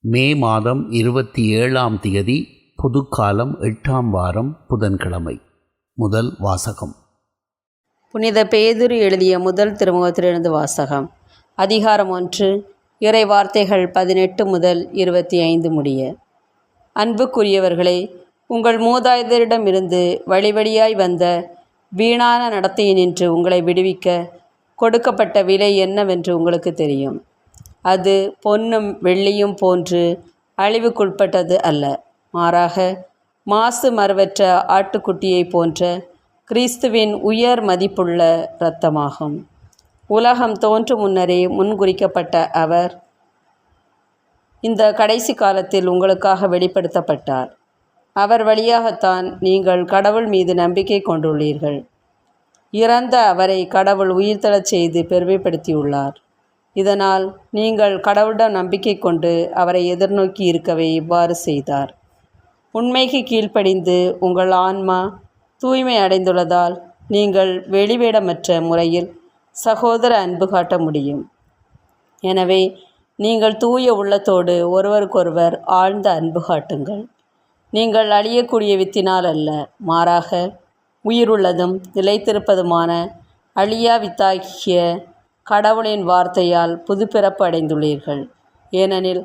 மே மாதம் 27ஆம் தேதி புதுக்காலம் 8ஆம் வாரம் புதன்கிழமை. முதல் வாசகம். புனித பேதுரு எழுதிய முதல் திருமுகத்திலிருந்து வாசகம். அதிகாரம் 1. இறை வார்த்தைகள் 18 முதல் 25 முடிய. அன்புக்குரியவர்களே, உங்கள் மூதாதையரிடமிருந்து வழி வழியாய் வந்த வீணான நடத்தையினின்று உங்களை விடுவிக்க கொடுக்கப்பட்ட விலை என்னவென்று உங்களுக்கு தெரியும். அது பொன்னும் வெள்ளியும் போன்று அழிவுக்குட்பட்டது அல்ல, மாறாக மாசு மறுவற்ற ஆட்டுக்குட்டியை போன்ற கிறிஸ்துவின் உயர் மதிப்புள்ள இரத்தமாகும். உலகம் தோன்றும் முன்னரே முன்குறிக்கப்பட்ட அவர் இந்த கடைசி காலத்தில் உங்களுக்காக வெளிப்படுத்தப்பட்டார். அவர் வழியாகத்தான் நீங்கள் கடவுள் மீது நம்பிக்கை கொண்டுள்ளீர்கள். இறந்த அவரை கடவுள் உயிர்த்தெழச் செய்து பெருமைப்படுத்தியுள்ளார். இதனால் நீங்கள் கடவுளிடம் நம்பிக்கை கொண்டு அவரை எதிர்நோக்கி இருக்கவே இவ்வாறு செய்தார். உண்மைக்கு கீழ்ப்படிந்து உங்கள் ஆன்மா தூய்மை அடைந்துள்ளதால் நீங்கள் வெளிவேடமற்ற முறையில் சகோதர அன்பு காட்ட முடியும். எனவே நீங்கள் தூய உள்ளத்தோடு ஒருவருக்கொருவர் ஆழ்ந்த அன்பு காட்டுங்கள். நீங்கள் அழியக்கூடிய வித்தினால் அல்ல, மாறாக உயிருள்ளதும் நிலைத்திருப்பதுமான அழியா வித்தாகிய கடவுளின் வார்த்தையால் புதுப்பிறப்பு அடைந்துள்ளீர்கள். ஏனெனில்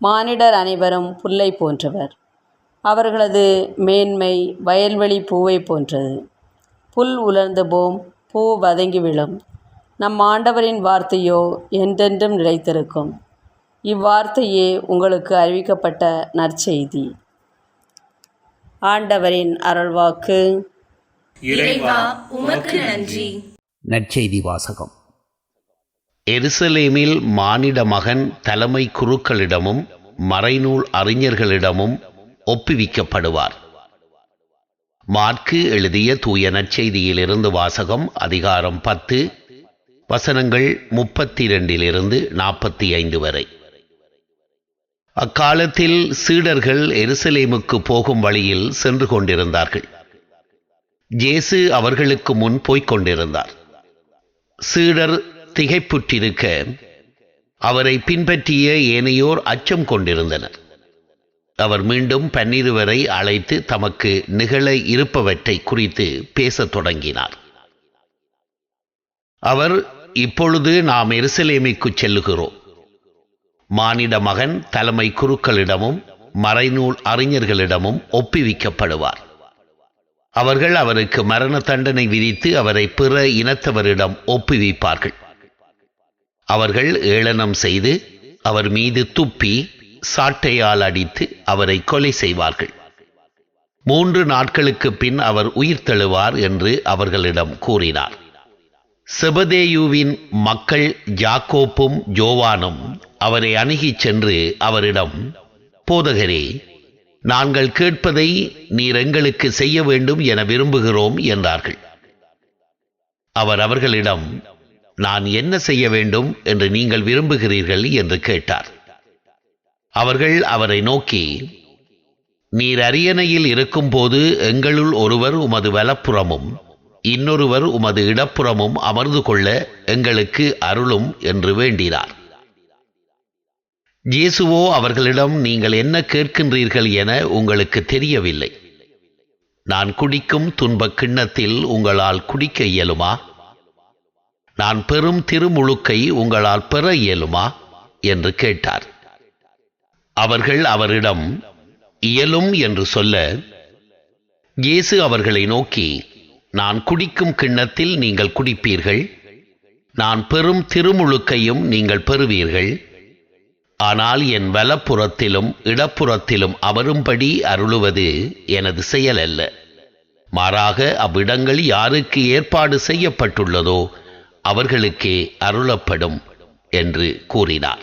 மானிடர் அனைவரும் புல்லை போன்றவர். அவர்களது மேன்மை வயல்வெளி பூவை போன்றது. புல் உலர்ந்து போம், பூ வதங்கி விழும். நம் ஆண்டவரின் வார்த்தையோ என்றென்றும் நிலைத்திருக்கும். இவ்வார்த்தையே உங்களுக்கு அறிவிக்கப்பட்ட நற்செய்தி. ஆண்டவரின் அருள்வாக்கு. இறைவா, உமக்கு நன்றி. நற்செய்தி வாசகம். எருசலேமில் மானிட மகன் தலைமை குருக்களிடமும் மறைநூல் அறிஞர்களிடமும் ஒப்புவிக்கப்படுவார். மாற்கு எழுதிய தூய நற்செய்தியிலிருந்து வாசகம். அதிகாரம் 10, வசனங்கள் 32 45 வரை. அக்காலத்தில் சீடர்கள் எருசலேமுக்கு போகும் வழியில் சென்று கொண்டிருந்தார்கள். இயேசு அவர்களுக்கு முன் போய்க் கொண்டிருந்தார். சீடர் திகைப்புற்றிருக்க அவரை பின்பற்றிய ஏனையோர் அச்சம் கொண்டிருந்தனர். அவர் மீண்டும் 12 அழைத்து தமக்கு நிகழ இருப்பவற்றை குறித்து பேசத் தொடங்கினார். அவர், இப்பொழுது நாம் எருசலேமுக்கு செல்லுகிறோம். மானிட மகன் தலைமை குருக்களிடமும் மறைநூல் அறிஞர்களிடமும் ஒப்புவிக்கப்படுவார். அவர்கள் அவருக்கு மரண தண்டனை விதித்து அவரை பிற இனத்தவரிடம் ஒப்புவிப்பார்கள். அவர்கள் ஏளனம் செய்து அவர் மீது துப்பி சாட்டையால் அடித்து அவரை கொலை செய்வார்கள். 3 நாட்களுக்கு பின் அவர் உயிர்த்தெழுவார் என்று அவர்களிடம் கூறினார். செபதேயுவின் மக்கள் யாக்கோப்பும் யோவானும் அவரை அணுகிச் சென்று அவரிடம், போதகரே, நாங்கள் கேட்பதை நீர் எங்களுக்கு செய்ய வேண்டும் என விரும்புகிறோம் என்றார்கள். அவர் அவர்களிடம், நான் என்ன செய்ய வேண்டும் என்று நீங்கள் விரும்புகிறீர்கள் என்று கேட்டார். அவர்கள் அவரை நோக்கி, நீர் அரியணையில் இருக்கும்போது எங்களுள் ஒருவர் உமது வலப்புறமும் இன்னொருவர் உமது இடப்புறமும் அமர்ந்து கொள்ள எங்களுக்கு அருளும் என்று வேண்டினார். இயேசுவோ அவர்களிடம், நீங்கள் என்ன கேட்கின்றீர்கள் என உங்களுக்கு தெரியவில்லை. நான் குடிக்கும் துன்பக் கிண்ணத்தில் உங்களால் குடிக்க இயலுமா? நான் பெறும் திருமுழுக்கை உங்களால் பெற இயலுமா என்று கேட்டார். அவர்கள் அவரிடம் இயலும் என்று சொல்ல, இயேசு அவர்களை நோக்கி, நான் குடிக்கும் கிண்ணத்தில் நீங்கள் குடிப்பீர்கள், நான் பெறும் திருமுழுக்கையும் நீங்கள் பெறுவீர்கள். ஆனால் என் வலப்புறத்திலும் இடப்புறத்திலும் அமரும்படி அருளுவது எனது செயல் அல்ல, மாறாக அவ்விடங்கள் யாருக்கு ஏற்பாடு செய்யப்பட்டுள்ளதோ அவர்களுக்கே அருளப்படும் என்று கூறினார்.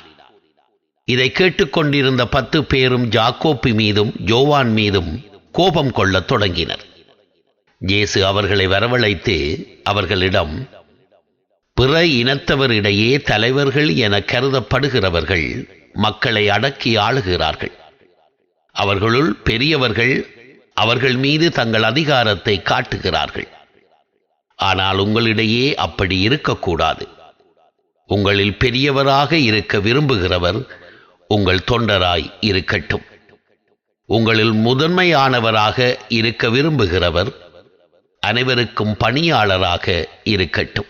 இதை கேட்டுக்கொண்டிருந்த 10 பேரும் யாக்கோப்பு மீதும் யோவான் மீதும் கோபம் கொள்ளத் தொடங்கினர். இயேசு அவர்களை வரவழைத்து அவர்களிடம், பிற இனத்தவரிடையே தலைவர்கள் என கருதப்படுகிறவர்கள் மக்களை அடக்கி ஆளுகிறார்கள். அவர்களுள் பெரியவர்கள் அவர்கள் மீது தங்கள் அதிகாரத்தை காட்டுகிறார்கள். ஆனால் உங்களிடையே அப்படி இருக்கக்கூடாது. உங்களில் பெரியவராக இருக்க விரும்புகிறவர் உங்கள் தொண்டராய் இருக்கட்டும். உங்களில் முதன்மையானவராக இருக்க விரும்புகிறவர் அனைவருக்கும் பணியாளராக இருக்கட்டும்.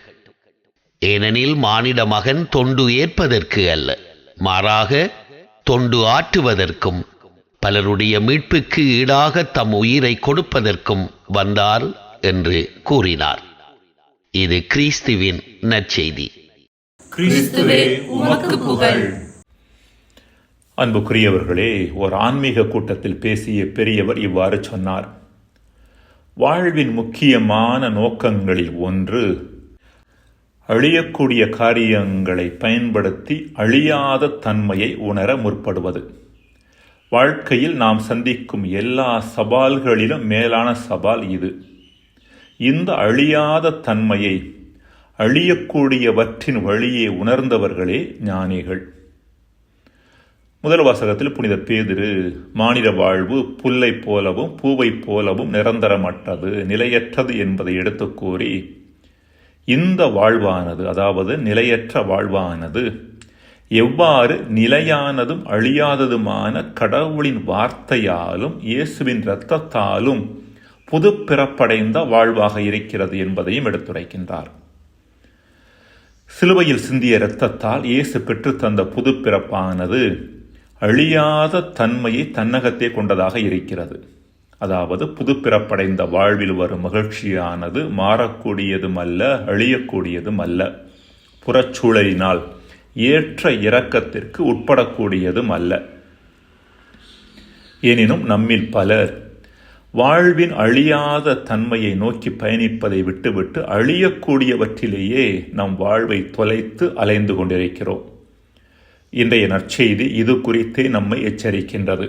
ஏனெனில் மானிட மகன் தொண்டு ஏற்பதற்கு அல்ல, மாறாக தொண்டு ஆற்றுவதற்கும் பலருடைய மீட்புக்கு ஈடாக தம் உயிரை கொடுப்பதற்கும் வந்தார் என்று கூறினார். இது கிறிஸ்துவின் நற்செய்தி. கிறிஸ்துவே உமக்கு புகழ். அன்புக்குரியவர்களே, ஒரு ஆன்மீக கூட்டத்தில் பேசிய பெரியவர் இவ்வாறு சொன்னார்: வாழ்வின் முக்கியமான நோக்கங்களில் ஒன்று அழியக்கூடிய காரியங்களை பயன்படுத்தி அழியாத தன்மையை உணர முற்படுவது. வாழ்க்கையில் நாம் சந்திக்கும் எல்லா சவால்களிலும் மேலான சவால் இது. இந்த அழியாத தன்மையை அழியக்கூடியவற்றின் வழியே உணர்ந்தவர்களே ஞானிகள். முதல் வாசகத்தில் புனித பேதுரு மானிட வாழ்வு புல்லை போலவும் பூவை போலவும் நிரந்தரமற்றது, நிலையற்றது என்பதை எடுத்து கூறி, இந்த வாழ்வானது, அதாவது நிலையற்ற வாழ்வானது எவ்வாறு நிலையானதும் அழியாததுமான கடவுளின் வார்த்தையாலும் இயேசுவின் இரத்தத்தாலும் புது பிறப்படைந்த வாழ்வாக இருக்கிறது என்பதையும் எடுத்துரைக்கின்றார். சிலுவையில் சிந்திய இரத்தத்தால் இயேசு பெற்றுத்தந்த புது பிறப்பானது அழியாத தன்மையை தன்னகத்தே கொண்டதாக இருக்கிறது. அதாவது புது பிறப்படைந்த வாழ்வில் வரும் மகிழ்ச்சியானது மாறக்கூடியதும் அல்ல, அழியக்கூடியதும் அல்ல, புறச்சூழலினால் ஏற்ற இரக்கத்திற்கு உட்படக்கூடியதும் அல்ல. எனினும் நம்மில் பலர் வாழ்வின் அழியாத தன்மையை நோக்கி பயணிப்பதை விட்டுவிட்டு அழியக்கூடியவற்றிலேயே நம் வாழ்வை தொலைத்து அலைந்து கொண்டிருக்கிறோம். இன்றைய நற்செய்தி இது குறித்தே நம்மை எச்சரிக்கின்றது.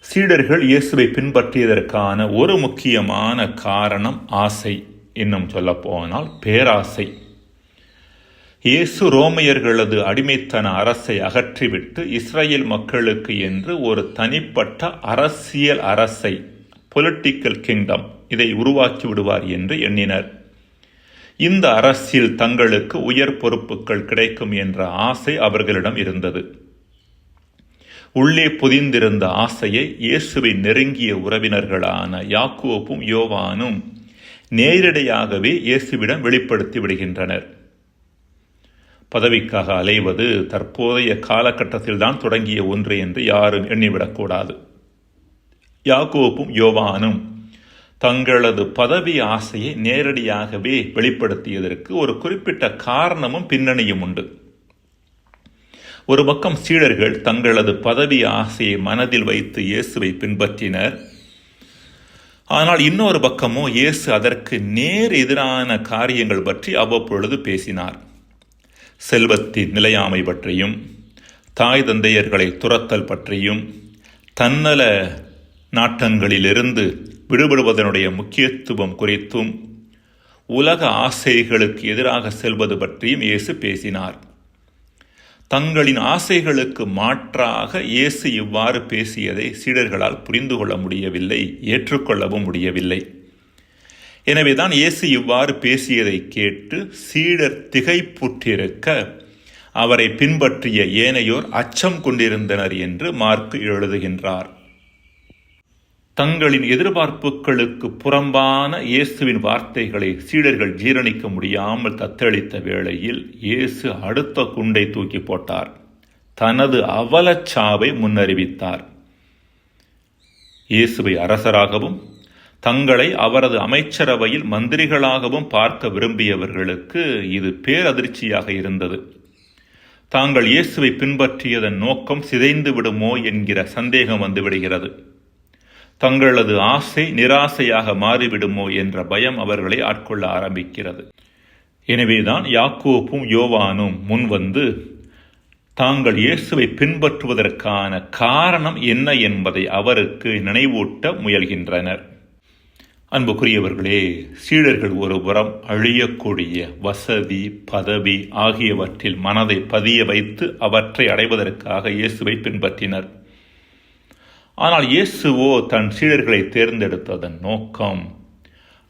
சீடர்கள் இயேசுவை பின்பற்றியதற்கான ஒரு முக்கியமான காரணம் ஆசை, இன்னும் சொல்லப்போனால் பேராசை. இயேசு ரோமையர்களது அடிமைத்தன அரசை அகற்றிவிட்டு இஸ்ரேல் மக்களுக்கு என்று ஒரு தனிப்பட்ட அரசியல் அரசை, பொலிட்டிக்கல் கிங்டம், இதை உருவாக்கி விடுவார் என்று எண்ணினர். இந்த அரசில் தங்களுக்கு உயர் பொறுப்புகள் கிடைக்கும் என்ற ஆசை அவர்களிடம் இருந்தது. உள்ளே புதிந்திருந்த ஆசையை இயேசுவை நெருங்கிய உறவினர்களான யாக்கோபும் யோவானும் நேரடியாகவே இயேசுவிடம் வெளிப்படுத்தி விடுகின்றனர். பதவிக்காக அலைவது தற்போதைய காலகட்டத்தில்தான் தொடங்கிய ஒன்று என்று யாரும் எண்ணிவிடக்கூடாது. யாக்கோபும் யோவானும் தங்களது பதவி ஆசையை நேரடியாகவே வெளிப்படுத்தியதற்கு ஒரு குறிப்பிட்ட காரணமும் பின்னணியும் உண்டு. ஒரு பக்கம் சீடர்கள் தங்களது பதவி ஆசையை மனதில் வைத்து இயேசுவை பின்பற்றினர். ஆனால் இன்னொரு பக்கமோ இயேசு அதற்கு நேர் எதிரான காரியங்கள் பற்றி அவ்வப்பொழுது பேசினார். செல்வத்தின் நிலையாமை பற்றியும், தாய் தந்தையர்களை துரத்தல் பற்றியும், தன்னல நாட்டங்களிலிருந்து விடுபடுவதனுடைய முக்கியத்துவம் குறித்தும், உலக ஆசைகளுக்கு எதிராக செல்வது பற்றியும் இயேசு பேசினார். தங்களின் ஆசைகளுக்கு மாற்றாக இயேசு இவ்வாறு பேசியதை சீடர்களால் புரிந்து கொள்ள முடியவில்லை, ஏற்றுக்கொள்ளவும் முடியவில்லை. எனவேதான் இயேசு இவ்வாறு பேசியதை கேட்டு சீடர் திகைப்புற்றிருக்க அவரை பின்பற்றிய ஏனையோர் அச்சம் கொண்டிருந்தனர் என்று மார்க்கு எழுதுகின்றார். தங்களின் எதிர்பார்ப்புகளுக்கு புறம்பான இயேசுவின் வார்த்தைகளை சீடர்கள் ஜீரணிக்க முடியாமல் தத்தளித்த வேளையில் இயேசு அடுத்த குண்டை தூக்கி போட்டார். தனது அவலச்சாவை முன்னறிவித்தார். இயேசுவை அரசராகவும் தங்களை அவரது அமைச்சரவையில் மந்திரிகளாகவும் பார்க்க விரும்பியவர்களுக்கு இது பேரதிர்ச்சியாக இருந்தது. தாங்கள் இயேசுவை பின்பற்றியதன் நோக்கம் சிதைந்து விடுமோ என்கிற சந்தேகம் வந்துவிடுகிறது. தங்களது ஆசை நிராசையாக மாறிவிடுமோ என்ற பயம் அவர்களை ஆட்கொள்ள ஆரம்பிக்கிறது. எனவேதான் யாக்கோபும் யோவானும் முன்வந்து தாங்கள் இயேசுவை பின்பற்றுவதற்கான காரணம் என்ன என்பதை அவருக்கு நினைவூட்ட முயல்கின்றனர். அன்புக்குரியவர்களே, சீடர்கள் ஒருபுறம் அழியக்கூடிய வசதி, பதவி ஆகியவற்றில் மனதை பதிய வைத்து அவற்றை அடைவதற்காக இயேசுவை பின்பற்றினர். ஆனால் இயேசுவோ தன் சீடர்களை தேர்ந்தெடுத்ததன் நோக்கம்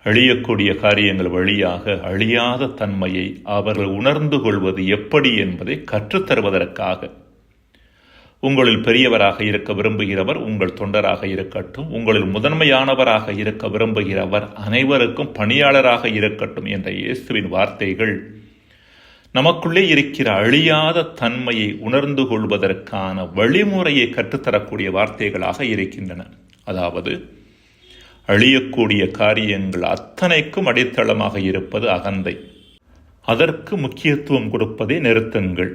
அழியக்கூடிய காரியங்கள் வழியாக அழியாத தன்மையை அவர்கள் உணர்ந்து கொள்வது எப்படி என்பதை கற்றுத்தருவதற்காக. உங்களில் பெரியவராக இருக்க விரும்புகிறவர் உங்கள் தொண்டராக இருக்கட்டும். உங்களில் முதன்மையானவராக இருக்க விரும்புகிறவர் அனைவருக்கும் பணியாளராக இருக்கட்டும் என்ற இயேசுவின் வார்த்தைகள் நமக்குள்ளே இருக்கிற அழியாத தன்மையை உணர்ந்து கொள்வதற்கான வழிமுறையை கற்றுத்தரக்கூடிய வார்த்தைகளாக இருக்கின்றன. அதாவது அழியக்கூடிய காரியங்கள் அத்தனைக்கும் அடித்தளமாக இருப்பது அகந்தை. அதற்கு முக்கியத்துவம் கொடுப்பதை நிறுத்துங்கள்.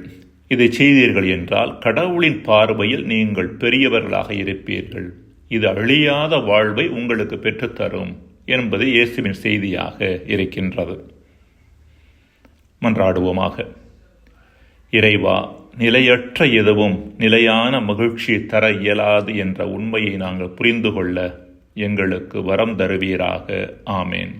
இதை செய்தீர்கள் என்றால் கடவுளின் பார்வையில் நீங்கள் பெரியவர்களாக இருப்பீர்கள். இது அழியாத வாழ்வை உங்களுக்கு பெற்றுத்தரும் என்பது இயேசுவின் செய்தியாக இருக்கின்றது. மன்றாடுவோமாக. இறைவா, நிலையற்ற எதுவும் நிலையான மகிழ்ச்சி தர இயலாது என்ற உண்மையை நாங்கள் புரிந்து கொள்ள எங்களுக்கு வரம் தருவீராக. ஆமேன்.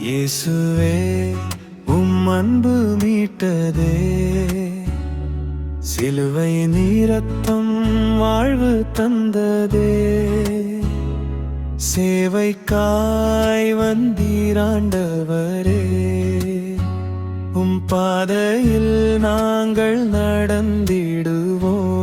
இயேசுவே, அன்பு மீட்டதே, சிலுவை நீரத்தம் வாழ்வு தந்ததே, சேவைக்காய் வந்தீராண்டவரே, பாதையில் நாங்கள் நடந்திடுவோம்.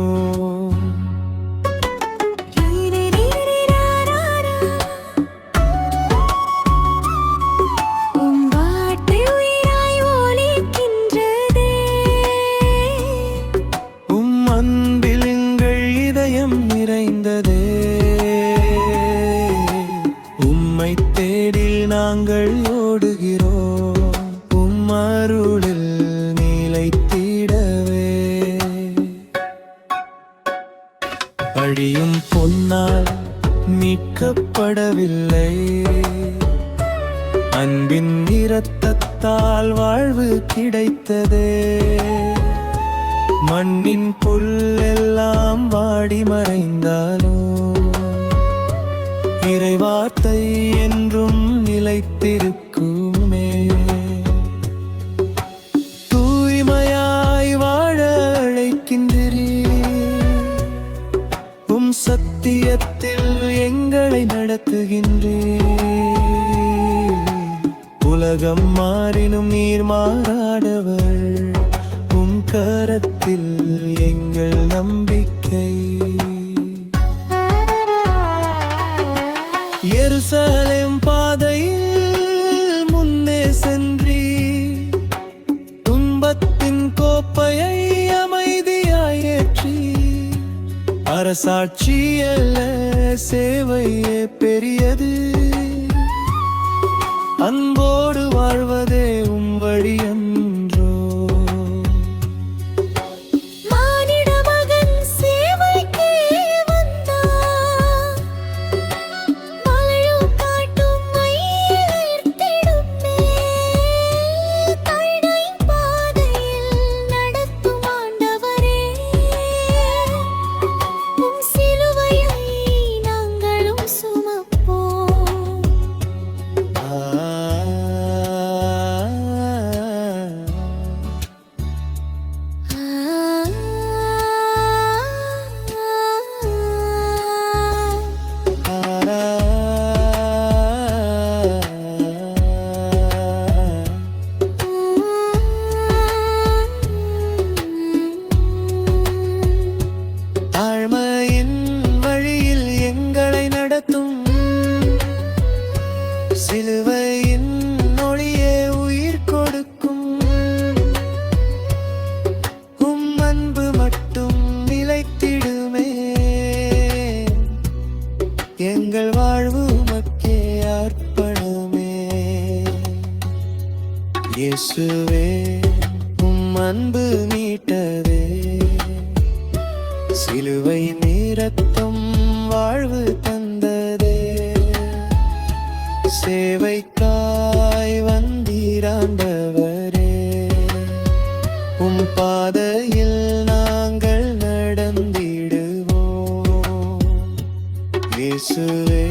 நாங்கள் ஓடுகிறோம் அருளில் நிலைத்திடவே. அழியும் பொன்னால் மீட்கப்படவில்லை, அன்பின் இரத்தத்தால் வாழ்வு கிடைத்ததே. மண்ணின் புல்லெல்லாம் வாடி மறைந்தாலும் இறைவார்த்தை என்றும் நிலைத்திருக்குமே. தூய்மையாய் வாழ அழைக்கின்றீர், சத்தியத்தில் எங்களை நடத்துகின்றீர். உலகம் மாறினும் நீர் மாறாதவர், கரத்தில் எங்கள் நம்பிக்கை. எருசலேம் பாதையில் முன்னே சென்றி, துன்பத்தின் கோப்பையை அமைதியாய் ஏற்றி, அரசாட்சி அல்ல சேவையே பெரியது, அன்போடு வாழ்வதே வழி என்றோ. சிலுவையின் ஒளியே உயிர் கொடுக்கும், அன்பு மட்டும் நிலைத்திடுமே. எங்கள் வாழ்வு மக்கே அர்ப்பணமே. இயேசுவே, அன்பு மீட்டதே, சிலுவை நீரத்தம் வாழ்வு தந்ததே. சேவைக்காய் வந்தீராண்டவரே, பாதையில் நாங்கள் நடந்திடுவோம். இயேசுவே.